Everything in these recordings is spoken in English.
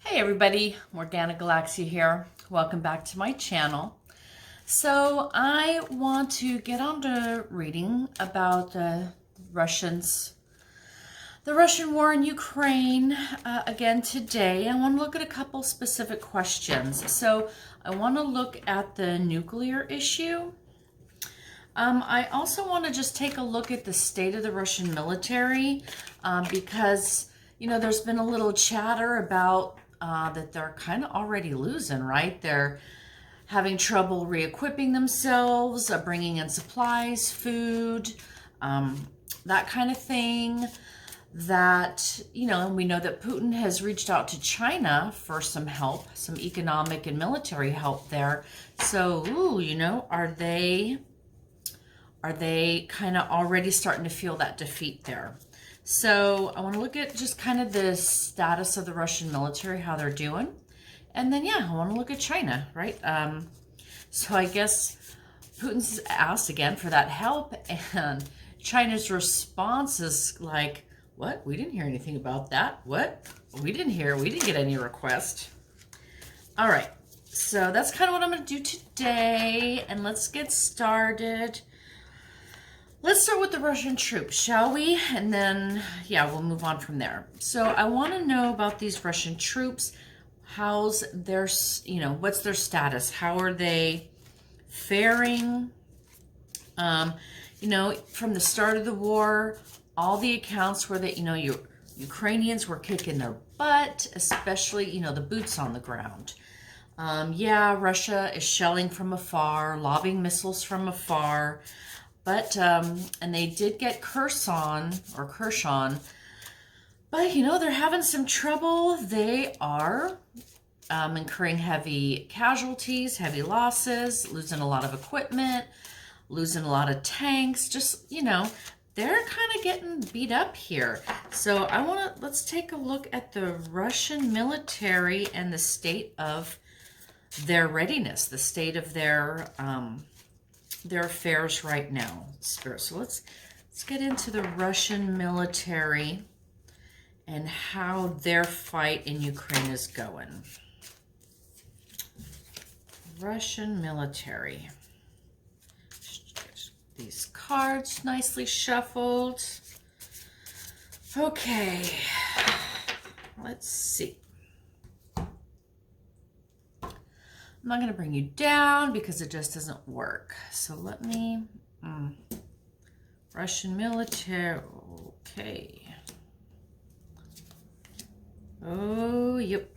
Hey everybody, Morgana Galaxia here. Welcome back to my channel. So I want to get on to reading about the Russian war in Ukraine again today. I want to look at a couple specific questions. So I want to look at the nuclear issue. I also want to just take a look at the state of the Russian military because, you know, there's been a little chatter about that they're kind of already losing, right? They're having trouble re-equipping themselves, bringing in supplies, food, that kind of thing. That, you know, and we know that Putin has reached out to China for some help, some economic and military help there. So, ooh, you know, are they kind of already starting to feel that defeat there? So I want to look at just kind of the status of the Russian military, how they're doing. And then, yeah, I want to look at China, right? So I guess Putin's asked again for that help. And China's response is like, what? We didn't hear anything about that. What? We didn't get any request. All right. So that's kind of what I'm going to do today. And let's get started. Let's start with the Russian troops, shall we? And then, yeah, we'll move on from there. So I want to know about these Russian troops. How's their, you know, what's their status? How are they faring? You know, from the start of the war, all the accounts were that, you know, Ukrainians were kicking their butt, especially, you know, the boots on the ground. Yeah, Russia is shelling from afar, lobbing missiles from afar. But, and they did get Kherson, but, you know, they're having some trouble. They are incurring heavy casualties, heavy losses, losing a lot of equipment, losing a lot of tanks. Just, you know, they're kind of getting beat up here. So let's take a look at the Russian military and the state of their readiness, the state of their affairs right now, Spirit. So let's get into the Russian military and how their fight in Ukraine is going. Russian military. These cards nicely shuffled. Okay, let's see. I'm not going to bring you down because it just doesn't work. So let me, Russian military, okay. Oh, yep.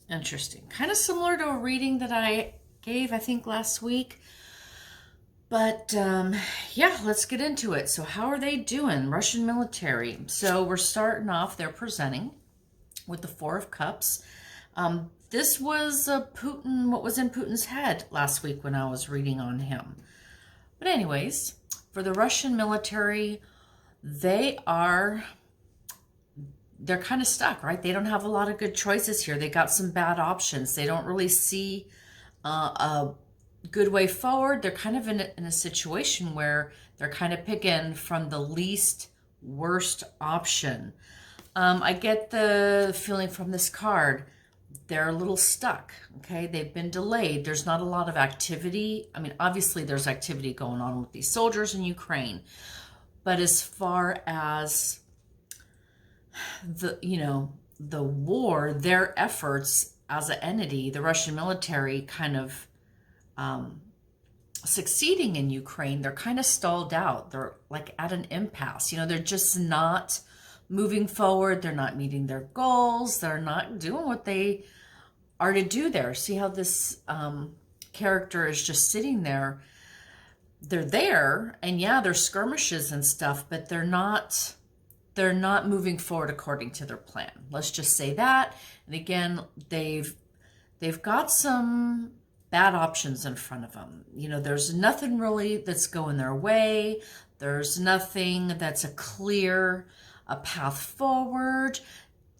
Interesting. Kind of similar to a reading that I gave, I think, last week. But, yeah, let's get into it. So how are they doing? Russian military. So we're starting off, they're presenting with the Four of Cups. This was Putin, what was in Putin's head last week when I was reading on him. But anyways, for the Russian military, they're kind of stuck, right? They don't have a lot of good choices here. They got some bad options. They don't really see a good way forward. They're kind of in a situation where they're kind of picking from the least worst option. I get the feeling from this card, they're a little stuck, okay? They've been delayed. There's not a lot of activity. I mean, obviously there's activity going on with these soldiers in Ukraine. But as far as the, you know, the war, their efforts as an entity, the Russian military kind of succeeding in Ukraine, they're kind of stalled out. They're like at an impasse. You know, they're just not moving forward. They're not meeting their goals. They're not doing what they are to do there. See how this character is just sitting there. They're there, and yeah, there's skirmishes and stuff, but they're not moving forward according to their plan. Let's just say that. And again, they've got some bad options in front of them. You know, there's nothing really that's going their way. There's nothing that's a path forward.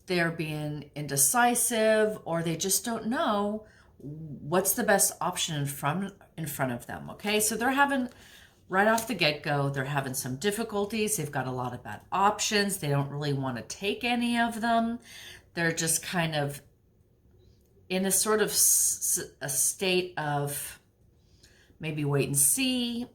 They're being indecisive, or they just don't know what's the best option in front of them. Okay, so they're having right off the get-go, they're having some difficulties. They've got a lot of bad options. They don't really want to take any of them. They're just kind of in a sort of a state of maybe wait and see,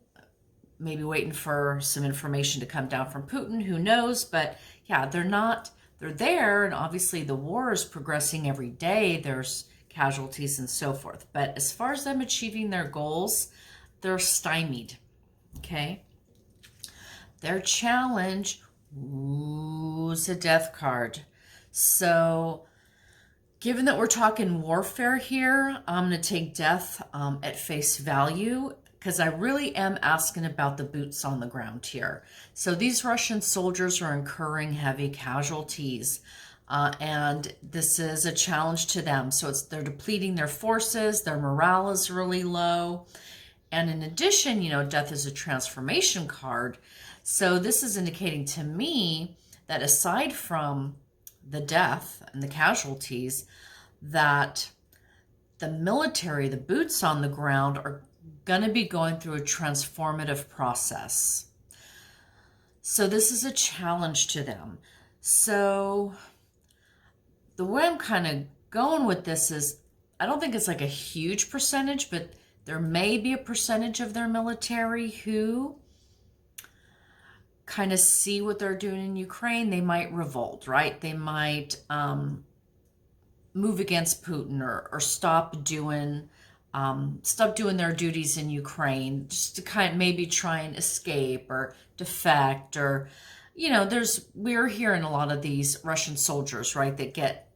maybe waiting for some information to come down from Putin. Who knows? But yeah, they're there. And obviously the war is progressing every day. There's casualties and so forth. But as far as them achieving their goals, they're stymied. Okay. Their challenge, ooh, is a death card. So given that we're talking warfare here, I'm going to take death at face value, because I really am asking about the boots on the ground here. So these Russian soldiers are incurring heavy casualties, and this is a challenge to them. So they're depleting their forces, their morale is really low. And in addition, death is a transformation card. So this is indicating to me that aside from the death and the casualties, that the military, the boots on the ground, are going to be going through a transformative process. So this is a challenge to them. So the way I'm kind of going with this is, I don't think it's like a huge percentage, but there may be a percentage of their military who kind of see what they're doing in Ukraine. They might revolt, right? They might move against Putin or stop doing their duties in Ukraine, just to kind of maybe try and escape or defect, or we're hearing a lot of these Russian soldiers, right, that get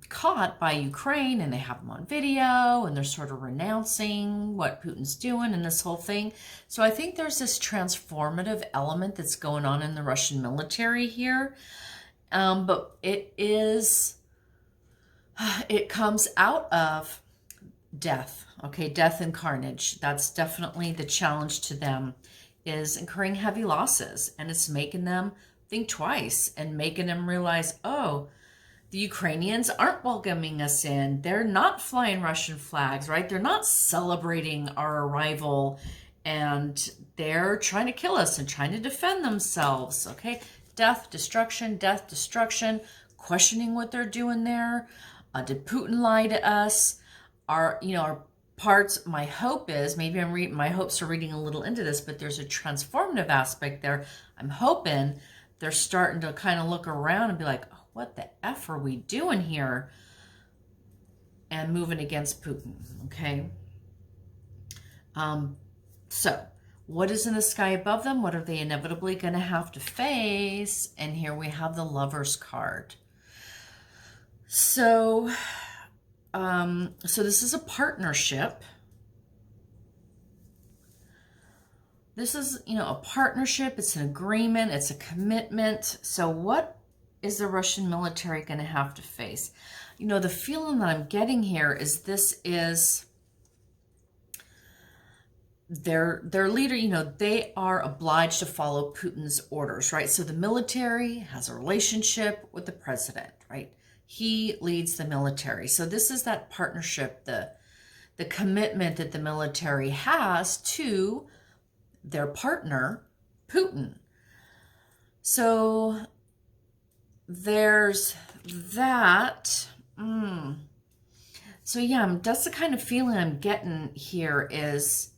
caught by Ukraine, and they have them on video, and they're sort of renouncing what Putin's doing and this whole thing. So I think there's this transformative element that's going on in the Russian military here. But it comes out of death, okay? Death and carnage. That's definitely the challenge to them, is incurring heavy losses. And it's making them think twice and making them realize, oh, the Ukrainians aren't welcoming us in. They're not flying Russian flags, right? They're not celebrating our arrival, and they're trying to kill us and trying to defend themselves, okay? Death, destruction, questioning what they're doing there. Did Putin lie to us? Our parts, my hope is, maybe my hopes are reading a little into this, but there's a transformative aspect there. I'm hoping they're starting to kind of look around and be like, oh, what the F are we doing here? And moving against Putin, okay? So what is in the sky above them? What are they inevitably going to have to face? And here we have the Lover's card. So, so this is a partnership. This is, a partnership. It's an agreement. It's a commitment. So what is the Russian military going to have to face? The feeling that I'm getting here is this is their leader. They are obliged to follow Putin's orders, right? So the military has a relationship with the president, right? He leads the military. So this is that partnership, the commitment that the military has to their partner, Putin. So there's that. So yeah, that's the kind of feeling I'm getting here is,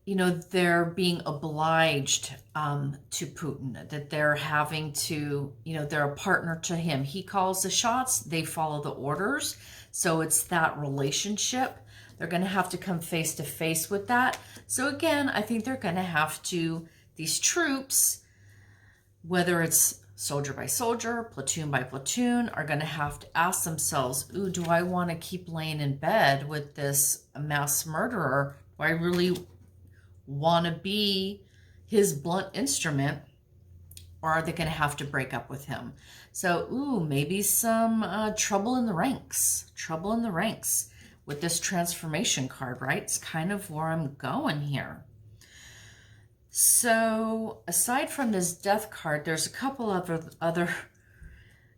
they're being obliged to Putin, that they're having to, they're a partner to him. He calls the shots, they follow the orders. So it's that relationship. They're going to have to come face to face with that. So again, I think they're going to have to, these troops, whether it's soldier by soldier, platoon by platoon, are going to have to ask themselves, ooh, do I want to keep laying in bed with this mass murderer? Do I really want to be his blunt instrument, or are they going to have to break up with him? So, ooh, maybe some trouble in the ranks with this transformation card, right? It's kind of where I'm going here. So aside from this death card, there's a couple of other,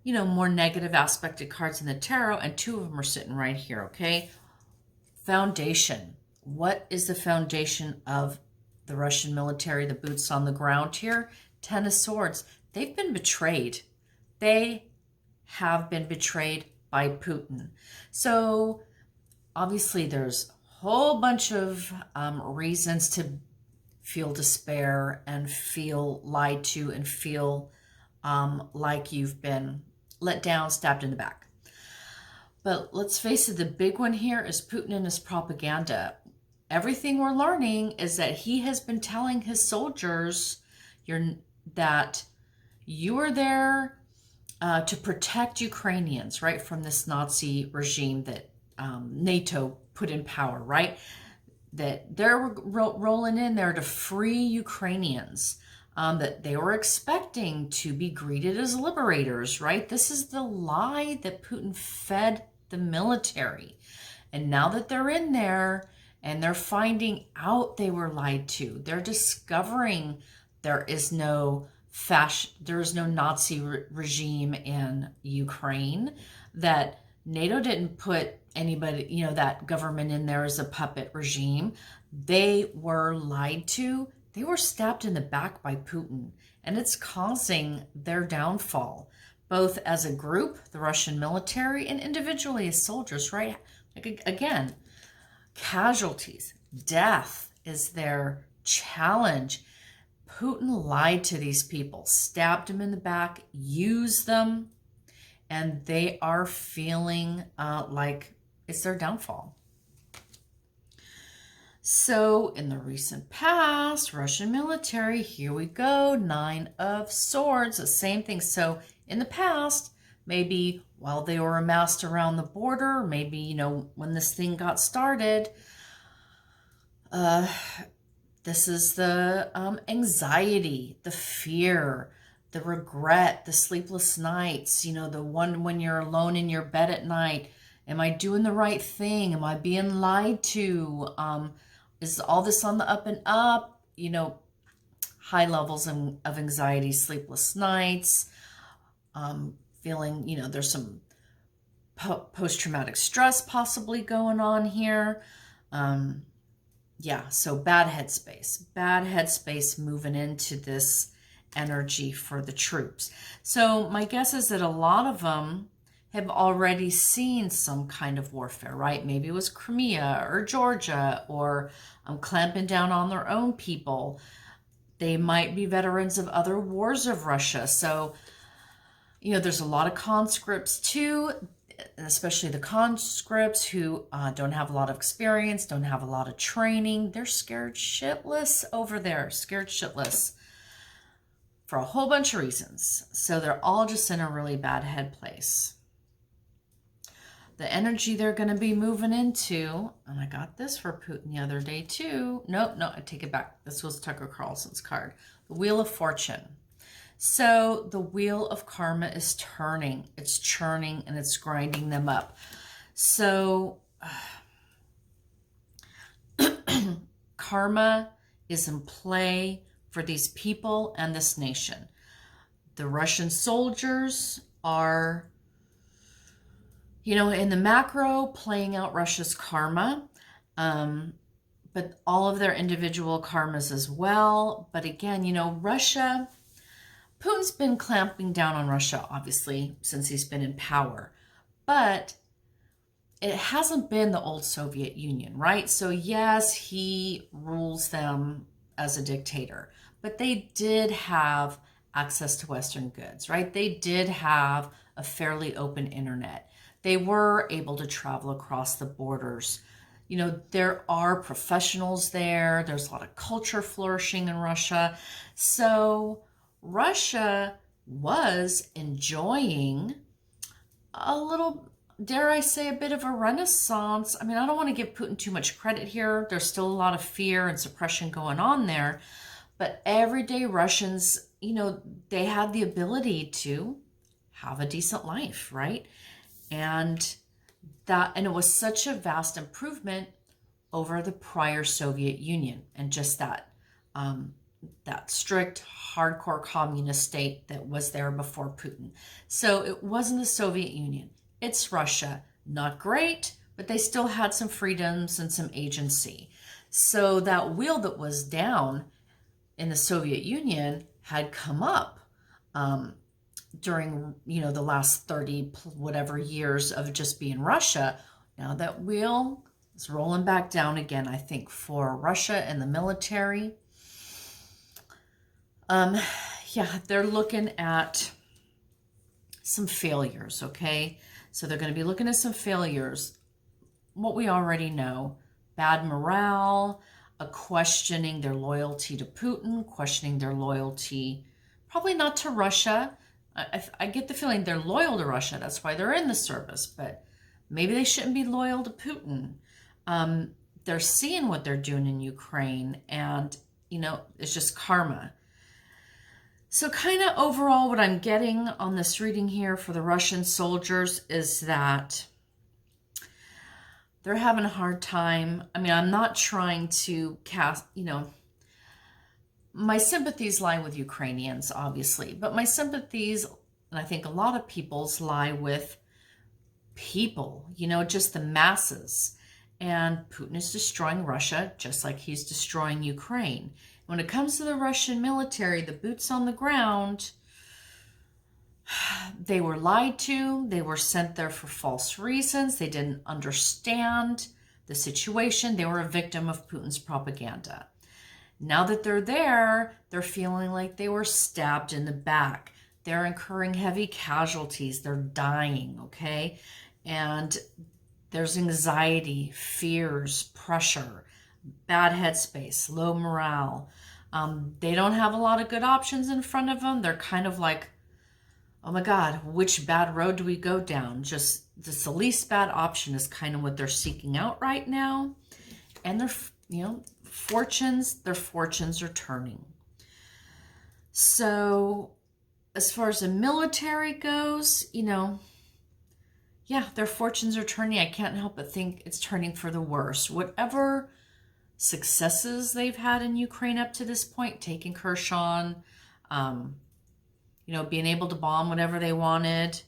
more negative aspected cards in the tarot, and two of them are sitting right here, okay? Foundation. what is the foundation of the Russian military, the boots on the ground here? Ten of Swords. They've been betrayed. They have been betrayed by Putin. So obviously there's a whole bunch of reasons to feel despair and feel lied to and feel like you've been let down, stabbed in the back. But let's face it, the big one here is Putin and his propaganda. Everything we're learning is that he has been telling his soldiers that you are there to protect Ukrainians, right, from this Nazi regime that NATO put in power, right? That they're rolling in there to free Ukrainians, that they were expecting to be greeted as liberators, right? This is the lie that Putin fed the military. And now that they're in there and they're finding out they were lied to, they're discovering there is no Nazi regime in Ukraine, that NATO didn't put anybody, that government in there as a puppet regime. They were lied to. They were stabbed in the back by Putin, and it's causing their downfall, both as a group, the Russian military, and individually as soldiers, right? Like, again, casualties, death is their challenge. Putin lied to these people, stabbed them in the back, used them, and they are feeling like it's their downfall. So in the recent past, Russian military, here we go, 9 of Swords, the same thing. So in the past, maybe while they were amassed around the border, maybe, when this thing got started, this is the anxiety, the fear, the regret, the sleepless nights, the one when you're alone in your bed at night. Am I doing the right thing? Am I being lied to? Is all this on the up and up? High levels of anxiety, sleepless nights, feeling, there's some post-traumatic stress possibly going on here. Yeah, so bad headspace moving into this energy for the troops. So my guess is that a lot of them have already seen some kind of warfare, right? Maybe it was Crimea or Georgia, or clamping down on their own people. They might be veterans of other wars of Russia. So, there's a lot of conscripts too, especially the conscripts who don't have a lot of experience, don't have a lot of training. They're scared shitless over there, scared shitless for a whole bunch of reasons. So they're all just in a really bad head place. The energy they're going to be moving into, and I got this for Putin the other day too. No, I take it back. This was Tucker Carlson's card. The Wheel of Fortune. So the wheel of karma is turning. It's churning and it's grinding them up. So karma is in play for these people and this nation. The Russian soldiers are, in the macro, playing out Russia's karma, but all of their individual karmas as well. But again, Russia, Putin's been clamping down on Russia, obviously, since he's been in power. But it hasn't been the old Soviet Union, right? So yes, he rules them as a dictator, but they did have access to Western goods, right? They did have a fairly open internet. They were able to travel across the borders. There are professionals there. There's a lot of culture flourishing in Russia. So Russia was enjoying a little, dare I say, a bit of a renaissance. I mean, I don't want to give Putin too much credit here. There's still a lot of fear and suppression going on there. But everyday Russians, they had the ability to have a decent life, right? And it was such a vast improvement over the prior Soviet Union and just that strict, hardcore communist state that was there before Putin. So it wasn't the Soviet Union. It's Russia. Not great, but they still had some freedoms and some agency. So that wheel that was down in the Soviet Union had come up during, you know, the last 30 whatever years of just being Russia. Now that wheel is rolling back down again, I think, for Russia and the military. Yeah, they're looking at some failures, okay? So they're going to be looking at some failures. What we already know, bad morale, a questioning their loyalty to Putin, questioning their loyalty, probably not to Russia. I get the feeling they're loyal to Russia. That's why they're in the service, but maybe they shouldn't be loyal to Putin. They're seeing what they're doing in Ukraine, and, you know, it's just karma. So kind of overall what I'm getting on this reading here for the Russian soldiers is that they're having a hard time. I mean, I'm not trying to cast, you know, my sympathies lie with Ukrainians, obviously, but my sympathies, and I think a lot of people's, lie with people, you know, just the masses. And Putin is destroying Russia just like he's destroying Ukraine. When it comes to the Russian military, the boots on the ground, they were lied to. They were sent there for false reasons. They didn't understand the situation. They were a victim of Putin's propaganda. Now that they're there, they're feeling like they were stabbed in the back. They're incurring heavy casualties. They're dying, okay? And there's anxiety, fears, pressure, bad headspace, low morale. They don't have a lot of good options in front of them. They're kind of like, oh my God, which bad road do we go down? Just the least bad option is kind of what they're seeking out right now. And their, you know, their fortunes are turning. So as far as the military goes, you know, yeah, their fortunes are turning. I can't help but think it's turning for the worse. Whatever successes they've had in Ukraine up to this point, taking Kherson, you know, being able to bomb whatever they wanted.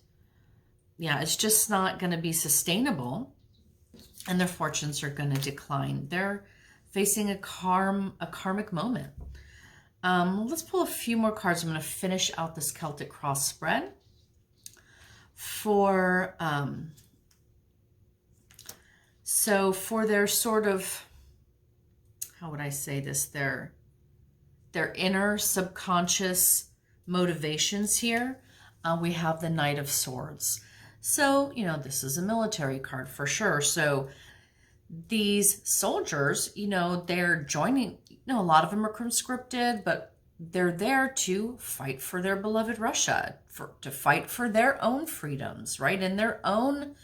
Yeah, it's just not going to be sustainable, and their fortunes are going to decline. They're facing a karmic moment. Let's pull a few more cards. I'm going to finish out this Celtic cross spread for so for their sort of, how would I say this, their inner subconscious motivations here, we have the Knight of Swords. So, you know, this is a military card for sure. So these soldiers, you know, they're joining, you know, a lot of them are conscripted, but they're there to fight for their beloved Russia, to fight for their own freedoms, right? And their own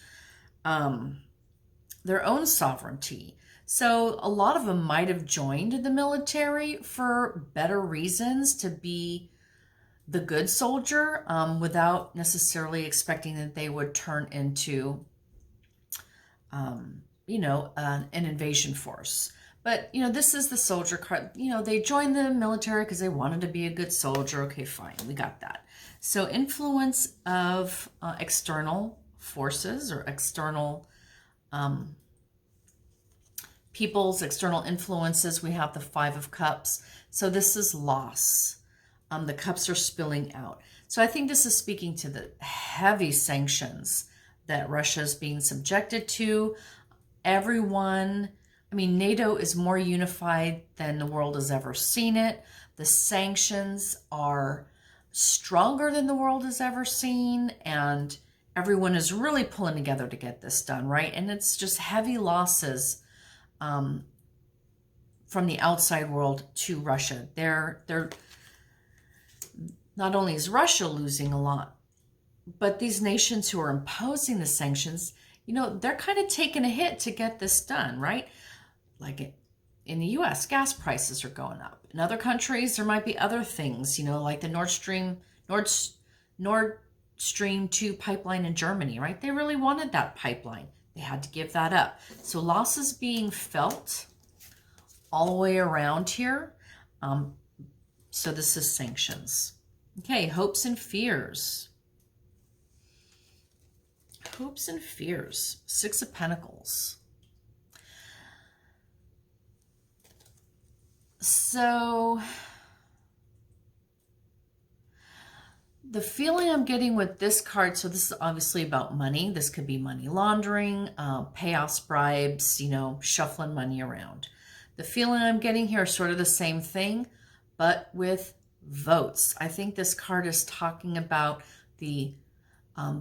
sovereignty. So a lot of them might have joined the military for better reasons, to be the good soldier, without necessarily expecting that they would turn into, you know, an invasion force. But, you know, this is the soldier card. You know, they joined the military because they wanted to be a good soldier. Okay, fine. We got that. So influence of external forces, or external people's external influences. We have the Five of Cups. So this is loss. The cups are spilling out. So I think this is speaking to the heavy sanctions that Russia is being subjected to. Everyone, I mean, NATO is more unified than the world has ever seen it. The sanctions are stronger than the world has ever seen, and everyone is really pulling together to get this done, right? And it's just heavy losses from the outside world to Russia. They're not only is Russia losing a lot, but these nations who are imposing the sanctions, you know, they're kind of taking a hit to get this done, right? Like in the US, gas prices are going up. In other countries, there might be other things, you know, like the Nord Stream 2 pipeline in Germany, right? They really wanted that pipeline. They had to give that up. So losses being felt all the way around here. So this is sanctions. Okay, hopes and fears. hopes and fears. Six of Pentacles. So the feeling I'm getting with this card, so this is obviously about money. This could be money laundering, payoffs, bribes, you know, shuffling money around. The feeling I'm getting here is sort of the same thing, but with votes. I think this card is talking about the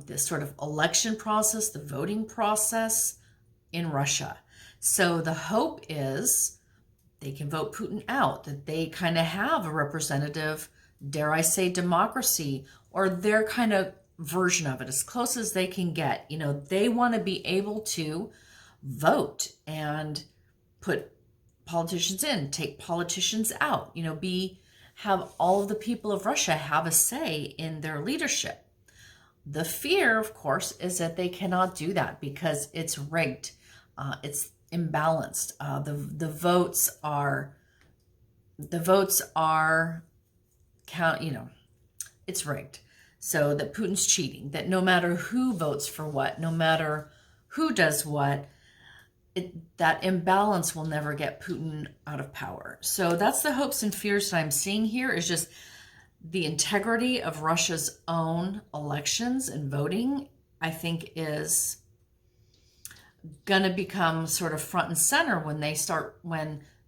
this sort of election process, the voting process in Russia. So the hope is they can vote Putin out, that they kind of have a representative, dare I say, democracy, or their kind of version of it, as close as they can get. You know, they want to be able to vote and put politicians in, take politicians out, you know, have all of the people of Russia have a say in their leadership. The fear, of course, is that they cannot do that because it's rigged. It's imbalanced. The votes are count, you know, it's rigged. So that Putin's cheating, that no matter who votes for what, no matter who does what, that imbalance will never get Putin out of power. So that's the hopes and fears that I'm seeing here, is just the integrity of Russia's own elections and voting, I think, is going to become sort of front and center when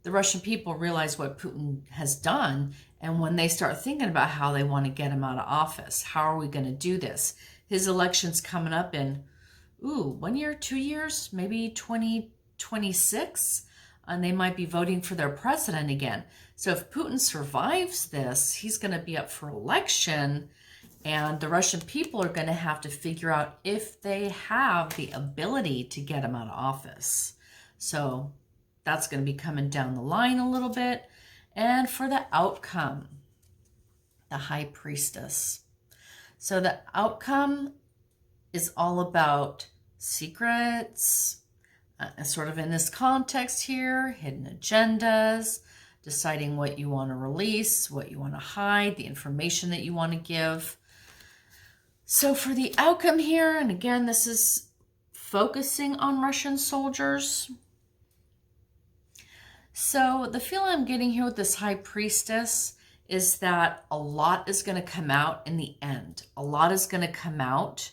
the Russian people realize what Putin has done, and when they start thinking about how they want to get him out of office. How are we going to do this? His election's coming up in, 1 year, 2 years, maybe 2026, and they might be voting for their president again. So if Putin survives this, he's going to be up for election, and the Russian people are going to have to figure out if they have the ability to get him out of office. So that's going to be coming down the line a little bit. And for the outcome, the High Priestess. So the outcome is all about secrets, sort of in this context here, hidden agendas, deciding what you want to release, what you want to hide, the information that you want to give. So for the outcome here, and again, this is focusing on Russian soldiers. So the feeling I'm getting here with this High Priestess is that a lot is going to come out in the end. A lot is going to come out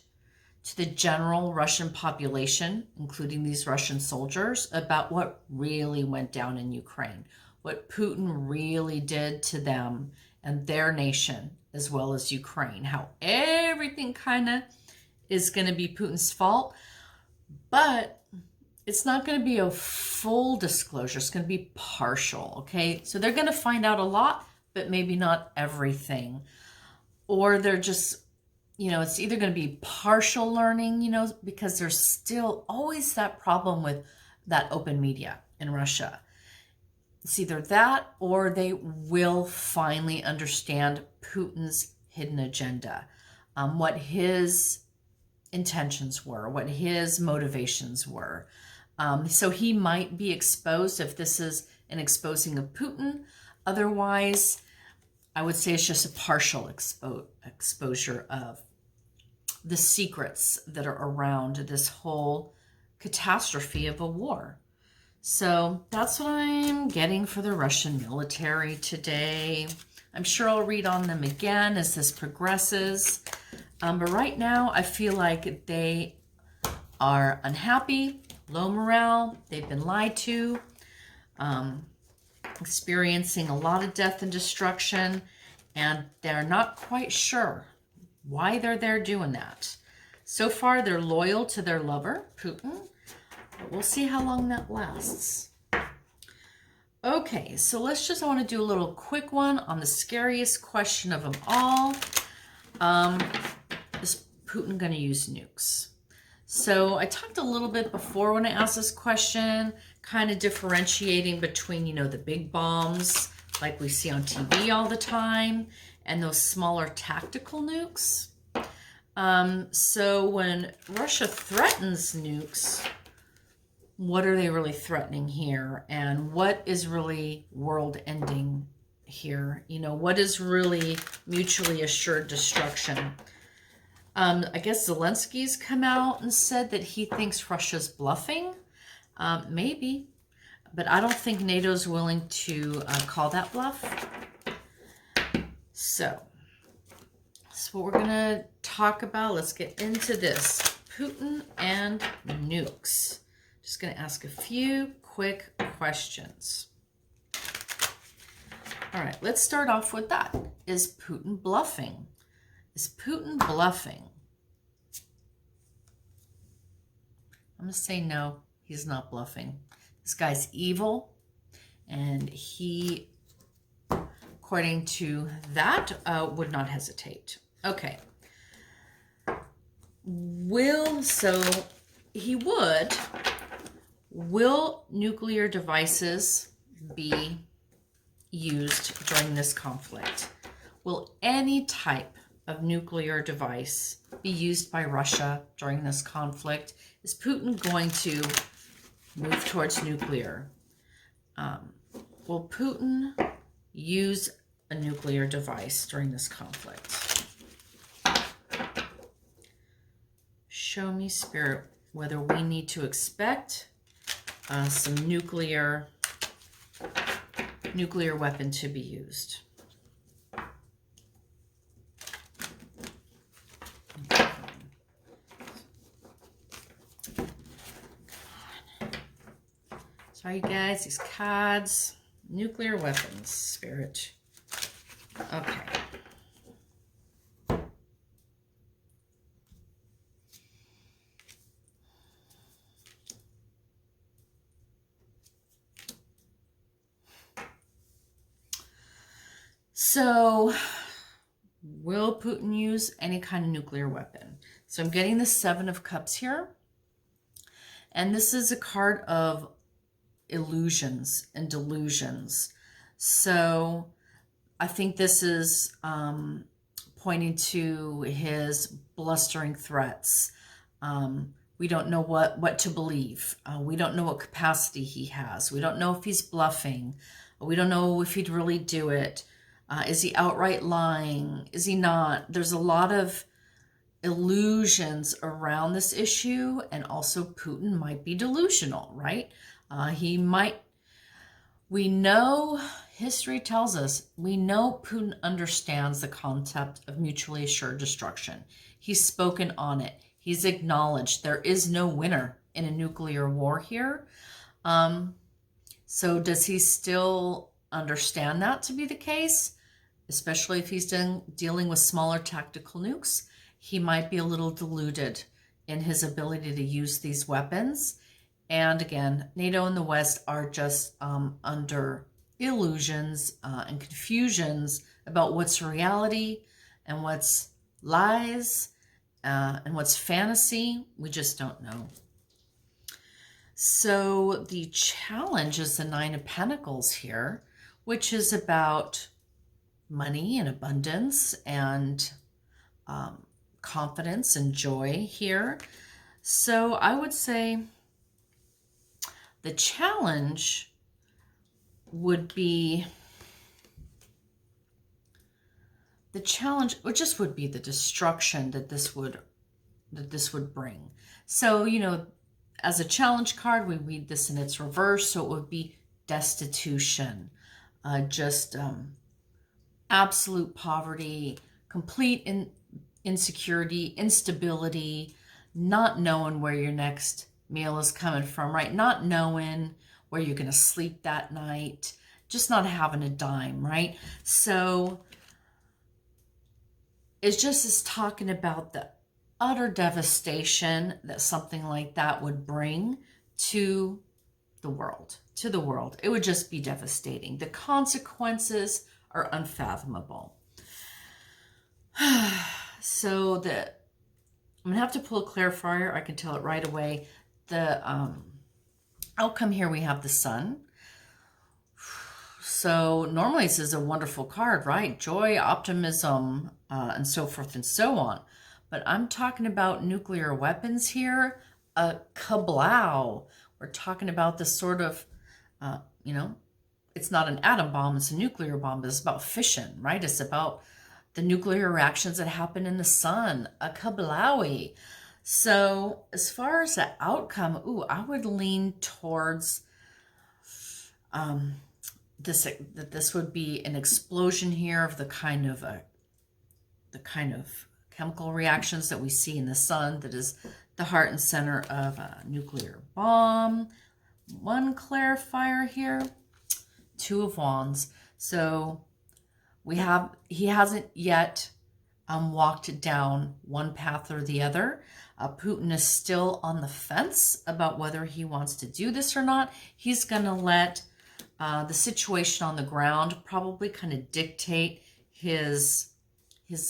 to the general Russian population, including these Russian soldiers, about what really went down in Ukraine, what Putin really did to them and their nation, as well as Ukraine, how everything kind of is going to be Putin's fault, but it's not going to be a full disclosure. It's going to be partial, okay? So they're going to find out a lot, but maybe not everything. Or they're just, you know, it's either going to be partial learning, you know, because there's still always that problem with that open media in Russia. It's either that, or they will finally understand Putin's hidden agenda, what his intentions were, what his motivations were. So he might be exposed if this is an exposing of Putin. Otherwise, I would say it's just a partial exposure of the secrets that are around this whole catastrophe of a war. So that's what I'm getting for the Russian military today. I'm sure I'll read on them again as this progresses. But right now, I feel like they are unhappy, low morale. They've been lied to, experiencing a lot of death and destruction, and they're not quite sure why they're there doing that. So far, they're loyal to their lover, Putin, but we'll see how long that lasts. Okay, so I want to do a little quick one on the scariest question of them all. Is Putin going to use nukes? So I talked a little bit before when I asked this question, kind of differentiating between, you know, the big bombs like we see on TV all the time and those smaller tactical nukes. So when Russia threatens nukes, what are they really threatening here? And what is really world ending here? You know, what is really mutually assured destruction? I guess Zelensky's come out and said that he thinks Russia's bluffing. Maybe, but I don't think NATO's willing to call that bluff. So that's what we're going to talk about. Let's get into this. Putin and nukes. Just going to ask a few quick questions. All right, let's start off with that. Is Putin bluffing? Is Putin bluffing? I'm going to say no, he's not bluffing. This guy's evil, and he, according to that, would not hesitate. Okay. Will nuclear devices be used during this conflict? Will any type of nuclear device be used by Russia during this conflict? Is Putin going to move towards nuclear? Will Putin use a nuclear device during this conflict? Show me, Spirit, whether we need to expect some nuclear weapon to be used. Sorry, guys, these cards. Nuclear weapons, Spirit. Okay. So, will Putin use any kind of nuclear weapon? So I'm getting the Seven of Cups here. And this is a card of illusions and delusions. So I think this is pointing to his blustering threats. We don't know what to believe. We don't know what capacity he has. We don't know if he's bluffing. We don't know if he'd really do it. Is he outright lying? Is he not? There's a lot of illusions around this issue, and also Putin might be delusional, right? He might, we know, history tells us, we know Putin understands the concept of mutually assured destruction. He's spoken on it. He's acknowledged there is no winner in a nuclear war here. So does he still understand that to be the case? Especially if he's dealing with smaller tactical nukes, he might be a little deluded in his ability to use these weapons. And again, NATO and the West are just under illusions and confusions about what's reality and what's lies and what's fantasy. We just don't know. So the challenge is the Nine of Pentacles here, which is about money and abundance and confidence and joy here. So I would say the challenge would be, would be the destruction that this would bring. So, you know, as a challenge card, we read this in its reverse, so it would be destitution, absolute poverty, complete insecurity, instability, not knowing where your next meal is coming from, right? Not knowing where you're going to sleep that night, just not having a dime, right? So it's just talking about the utter devastation that something like that would bring to the world. It would just be devastating. The consequences are unfathomable. So I'm going to have to pull a clarifier. I can tell it right away. The outcome here, we have the Sun. So normally this is a wonderful card, right? Joy, optimism, and so forth and so on. But I'm talking about nuclear weapons here. Kablow. We're talking about this sort of, you know, it's not an atom bomb, it's a nuclear bomb, but it's about fission, right? It's about the nuclear reactions that happen in the sun, a kablawi. So as far as the outcome, I would lean towards this would be an explosion here of the kind of chemical reactions that we see in the sun, that is the heart and center of a nuclear bomb. One clarifier here, Two of Wands. So he hasn't yet walked down one path or the other. Putin is still on the fence about whether he wants to do this or not. He's going to let the situation on the ground probably kind of dictate his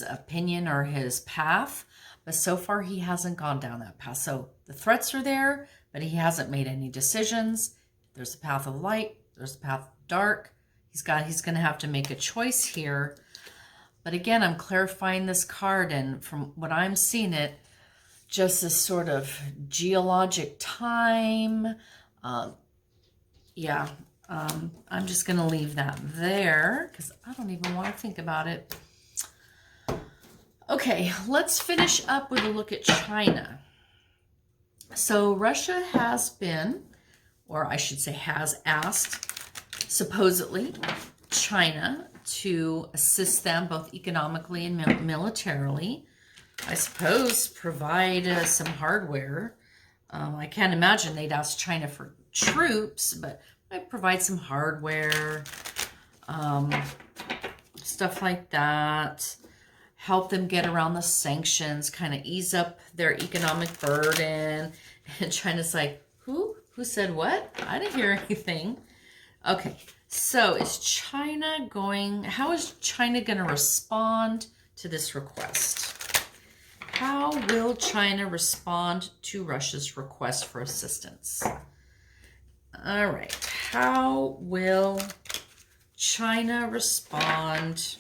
opinion or his path. But so far, he hasn't gone down that path. So the threats are there, but he hasn't made any decisions. There's the path of light. There's the path of dark. He's going to have to make a choice here. But again, I'm clarifying this card, and from what I'm seeing, it just this sort of geologic time. I'm just going to leave that there because I don't even want to think about it. Okay, let's finish up with a look at China. So Russia has been, or I should say has asked, supposedly, China to assist them both economically and militarily. I suppose provide some hardware. I can't imagine they'd ask China for troops, but might provide some hardware, stuff like that. Help them get around the sanctions, kind of ease up their economic burden. And China's like, who said what? I didn't hear anything. Okay, so how is China going to respond to this request? How will China respond to Russia's request for assistance? All right, how will China respond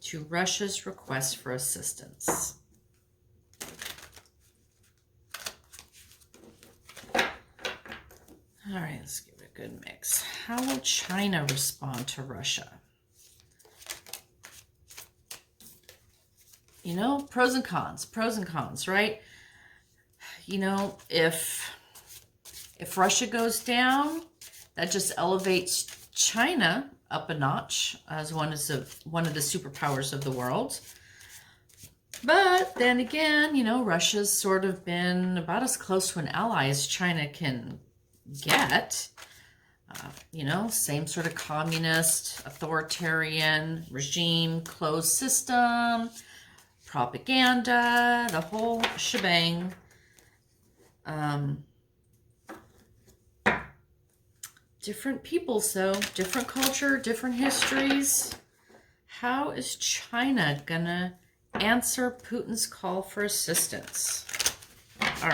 to Russia's request for assistance? All right, let's give it a good mix. How will China respond to Russia? You know, pros and cons, right? You know, if Russia goes down, that just elevates China up a notch as one of the superpowers of the world. But then again, you know, Russia's sort of been about as close to an ally as China can get. You know, same sort of communist, authoritarian regime, closed system, propaganda, the whole shebang. Different people, so different culture, different histories. How is China gonna answer Putin's call for assistance? All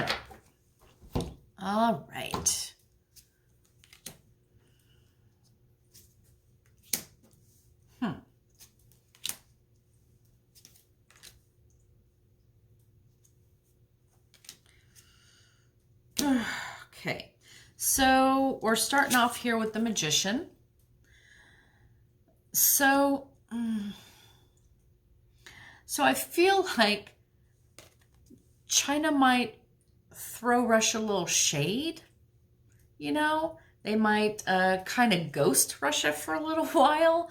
right. Okay, so we're starting off here with the Magician. So I feel like China might throw Russia a little shade. You know, they might kind of ghost Russia for a little while.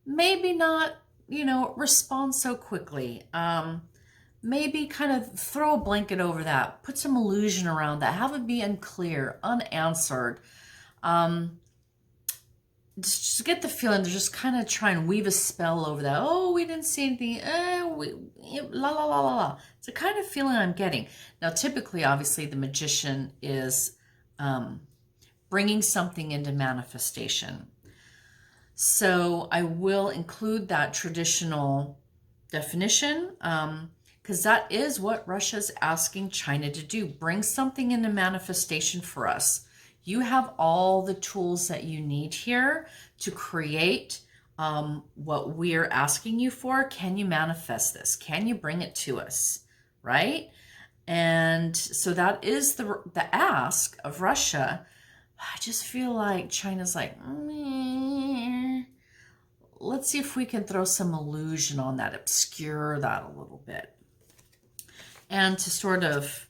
Maybe not, you know, respond so quickly. Maybe kind of throw a blanket over that, put some illusion around that, have it be unclear, unanswered. Just get the feeling they're just kind of trying to weave a spell over that. Oh, we didn't see anything. La la la la la. It's the kind of feeling I'm getting. Now, typically, obviously, the Magician is bringing something into manifestation. So I will include that traditional definition, because that is what Russia's asking China to do. Bring something into manifestation for us. You have all the tools that you need here to create what we're asking you for. Can you manifest this? Can you bring it to us? Right? And so that is the ask of Russia. I just feel like China's like, let's see if we can throw some illusion on that, obscure that a little bit. And to sort of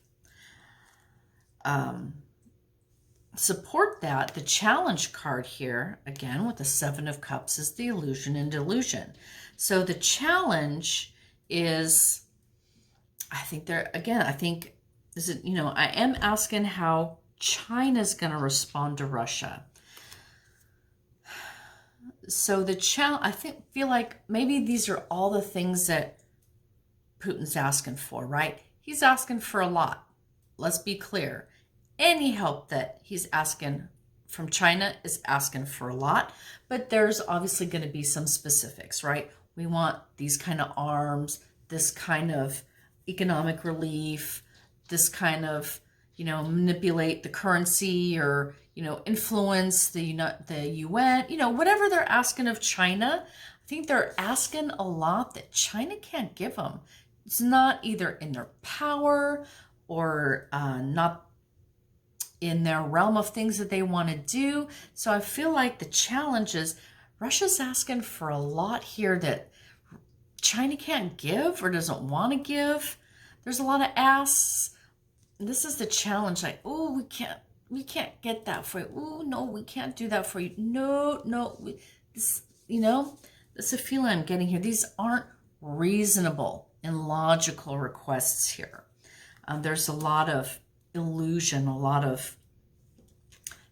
support that, the challenge card here, again, with the Seven of Cups, is the illusion and delusion. So the challenge is, I think is it, I am asking how China's going to respond to Russia. So the challenge, feel like maybe these are all the things that Putin's asking for, right? He's asking for a lot. Let's be clear. Any help that he's asking from China is asking for a lot, but there's obviously going to be some specifics, right? We want these kind of arms, this kind of economic relief, this kind of, manipulate the currency or, influence the UN, whatever they're asking of China. I think they're asking a lot that China can't give them. It's not either in their power or not in their realm of things that they want to do. So I feel like the challenge is Russia's asking for a lot here that China can't give or doesn't want to give. There's a lot of asks. This is the challenge. Like, oh, we can't get that for you. Oh, no, we can't do that for you. No, this is a feeling I'm getting here. These aren't reasonable and logical requests here. There's a lot of illusion, a lot of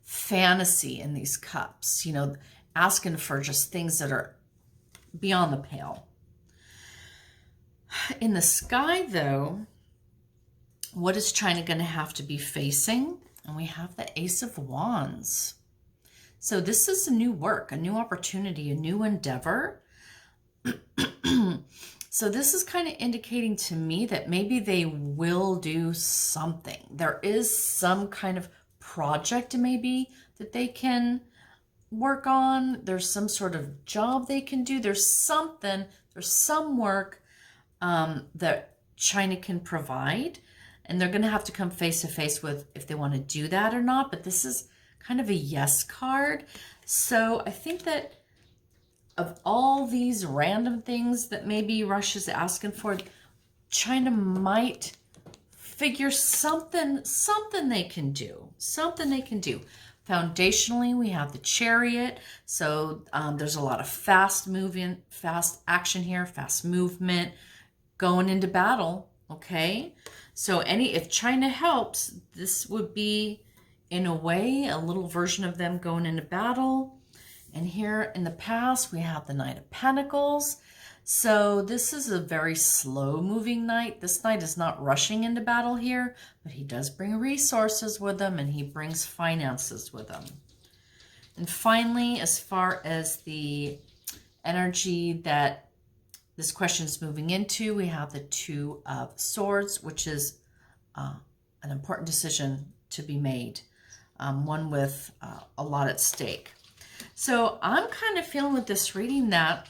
fantasy in these cups, asking for just things that are beyond the pale. In the sky, though, what is China going to have to be facing? And we have the Ace of Wands. So this is a new work, a new opportunity, a new endeavor. So this is kind of indicating to me that maybe they will do something. There is some kind of project maybe that they can work on. There's some sort of job they can do. There's something, there's some work that China can provide. And they're going to have to come face to face with if they want to do that or not. But this is kind of a yes card. So I think that of all these random things that maybe Russia's asking for, China might figure something they can do. Something they can do. Foundationally, we have the Chariot. So there's a lot of fast action here, fast movement, going into battle, okay? So if China helps, this would be, in a way, a little version of them going into battle. And here in the past, we have the Knight of Pentacles. So this is a very slow-moving knight. This knight is not rushing into battle here, but he does bring resources with him, and he brings finances with him. And finally, as far as the energy that this question is moving into, we have the Two of Swords, which is an important decision to be made, one with a lot at stake. So I'm kind of feeling with this reading that,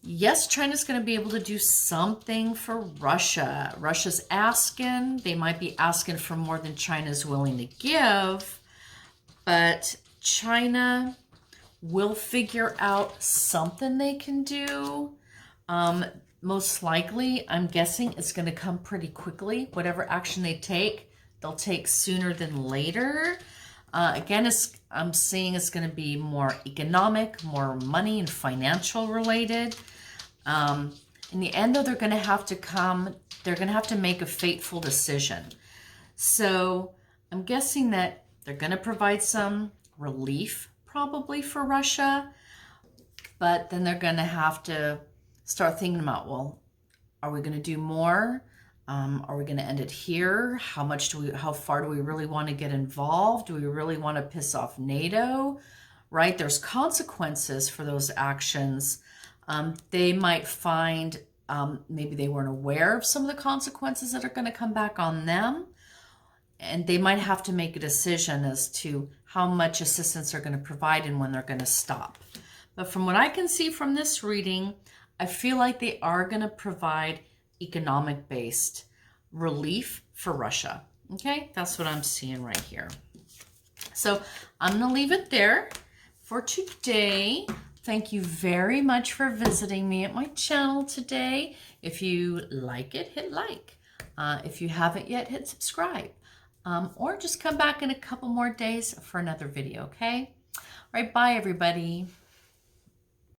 yes, China's going to be able to do something for Russia. Russia's asking. They might be asking for more than China's willing to give, but China will figure out something they can do. Most likely, I'm guessing it's going to come pretty quickly. Whatever action they take, they'll take sooner than later. Again, I'm seeing it's going to be more economic, more money and financial related. In the end, though, they're going to have to make a fateful decision. So I'm guessing that they're going to provide some relief probably for Russia, but then they're going to have to start thinking about, well, are we going to do more? Are we going to end it here? How far do we really want to get involved? Do we really want to piss off NATO? Right? There's consequences for those actions. They might find maybe they weren't aware of some of the consequences that are going to come back on them. And they might have to make a decision as to how much assistance they're going to provide and when they're going to stop. But from what I can see from this reading, I feel like they are going to provide economic-based relief for Russia. Okay, that's what I'm seeing right here. So I'm going to leave it there. for today. Thank you very much for visiting me at my channel today. If you like it, hit like. If you haven't yet, hit subscribe. Or just come back in a couple more days for another video, okay? All right, bye everybody.